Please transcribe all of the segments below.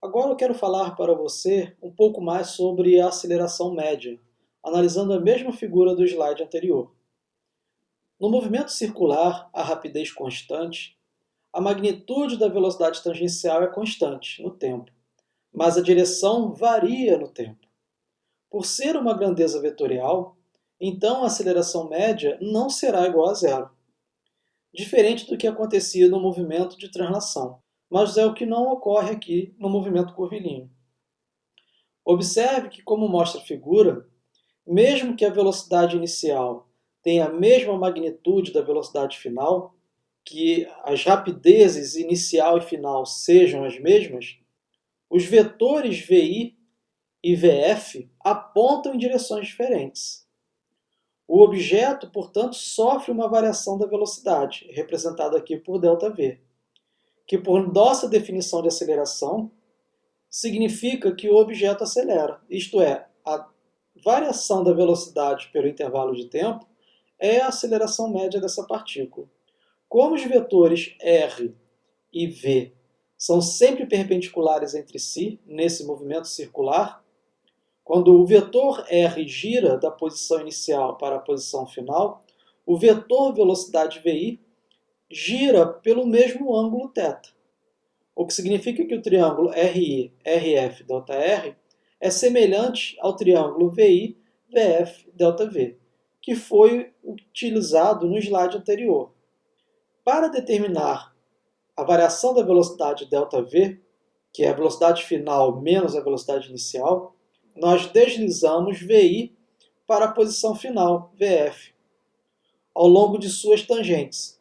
Agora eu quero falar para você um pouco mais sobre a aceleração média, analisando a mesma figura do slide anterior. No movimento circular, a rapidez constante, a magnitude da velocidade tangencial é constante no tempo, mas a direção varia no tempo. Por ser uma grandeza vetorial, então a aceleração média não será igual a zero, diferente do que acontecia no movimento de translação, mas é o que não ocorre aqui no movimento curvilíneo. Observe que, como mostra a figura, mesmo que a velocidade inicial tenha a mesma magnitude da velocidade final, que as rapidezes inicial e final sejam as mesmas, os vetores VI e VF apontam em direções diferentes. O objeto, portanto, sofre uma variação da velocidade, representada aqui por ΔV, que por nossa definição de aceleração, significa que o objeto acelera, isto é, a variação da velocidade pelo intervalo de tempo é a aceleração média dessa partícula. Como os vetores R e V são sempre perpendiculares entre si nesse movimento circular, quando o vetor R gira da posição inicial para a posição final, o vetor velocidade VI gira pelo mesmo ângulo θ, o que significa que o triângulo RI, RF, ΔR é semelhante ao triângulo VI, VF, ΔV, que foi utilizado no slide anterior. Para determinar a variação da velocidade ΔV, que é a velocidade final menos a velocidade inicial, nós deslizamos VI para a posição final, VF, ao longo de suas tangentes,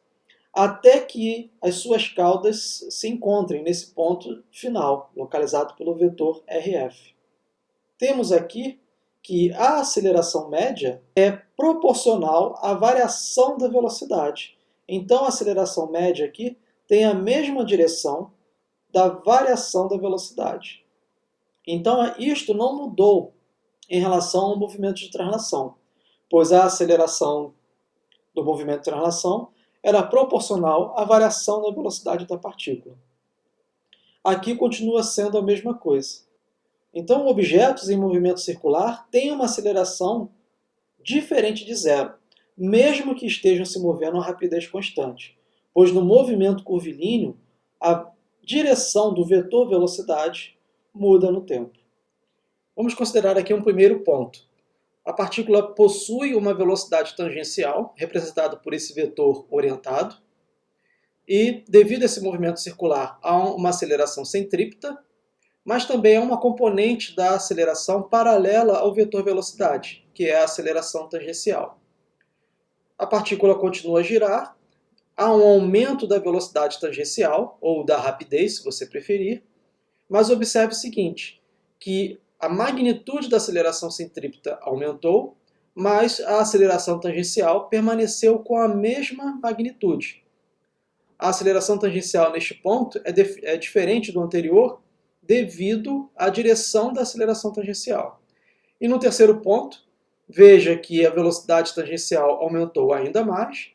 até que as suas caudas se encontrem nesse ponto final, localizado pelo vetor RF. Temos aqui que a aceleração média é proporcional à variação da velocidade. Então, a aceleração média aqui tem a mesma direção da variação da velocidade. Então, isto não mudou em relação ao movimento de translação, pois a aceleração do movimento de translação era proporcional à variação da velocidade da partícula. Aqui continua sendo a mesma coisa. Então, objetos em movimento circular têm uma aceleração diferente de zero, mesmo que estejam se movendo a rapidez constante, pois no movimento curvilíneo, a direção do vetor velocidade muda no tempo. Vamos considerar aqui um primeiro ponto. A partícula possui uma velocidade tangencial, representada por esse vetor orientado, e, devido a esse movimento circular, há uma aceleração centrípeta, mas também há uma componente da aceleração paralela ao vetor velocidade, que é a aceleração tangencial. A partícula continua a girar, há um aumento da velocidade tangencial, ou da rapidez, se você preferir, mas observe o seguinte, que a magnitude da aceleração centrípeta aumentou, mas a aceleração tangencial permaneceu com a mesma magnitude. A aceleração tangencial neste ponto é diferente do anterior devido à direção da aceleração tangencial. E no terceiro ponto, veja que a velocidade tangencial aumentou ainda mais,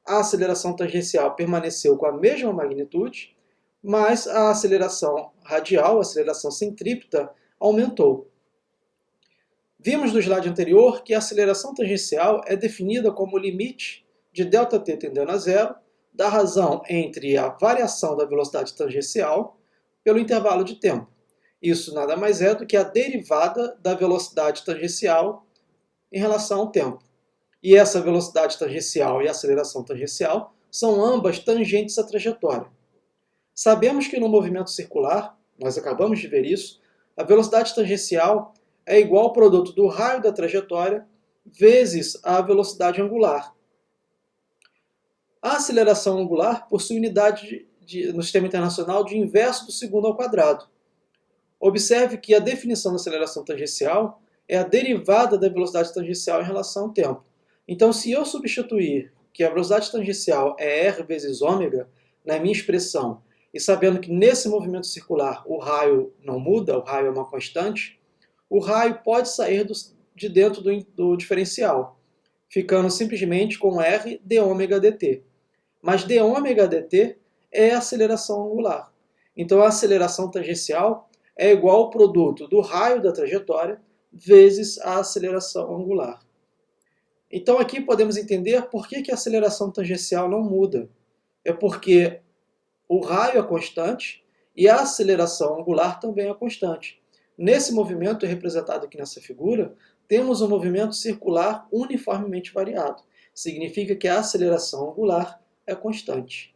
a aceleração tangencial permaneceu com a mesma magnitude, mas a aceleração radial, a aceleração centrípeta, aumentou. Vimos no slide anterior que a aceleração tangencial é definida como o limite de ΔT tendendo a zero da razão entre a variação da velocidade tangencial pelo intervalo de tempo. Isso nada mais é do que a derivada da velocidade tangencial em relação ao tempo. E essa velocidade tangencial e a aceleração tangencial são ambas tangentes à trajetória. Sabemos que no movimento circular, nós acabamos de ver isso, a velocidade tangencial é igual ao produto do raio da trajetória vezes a velocidade angular. A aceleração angular possui unidade no sistema internacional de inverso do segundo ao quadrado. Observe que a definição da aceleração tangencial é a derivada da velocidade tangencial em relação ao tempo. Então, se eu substituir que a velocidade tangencial é r vezes ômega na minha expressão, e sabendo que nesse movimento circular o raio não muda, o raio é uma constante, o raio pode sair de dentro do diferencial, ficando simplesmente com r dômega dt. Mas dômega dt é a aceleração angular. Então a aceleração tangencial é igual ao produto do raio da trajetória vezes a aceleração angular. Então aqui podemos entender por que a aceleração tangencial não muda. É porque o raio é constante e a aceleração angular também é constante. Nesse movimento representado aqui nessa figura, temos um movimento circular uniformemente variado. Significa que a aceleração angular é constante.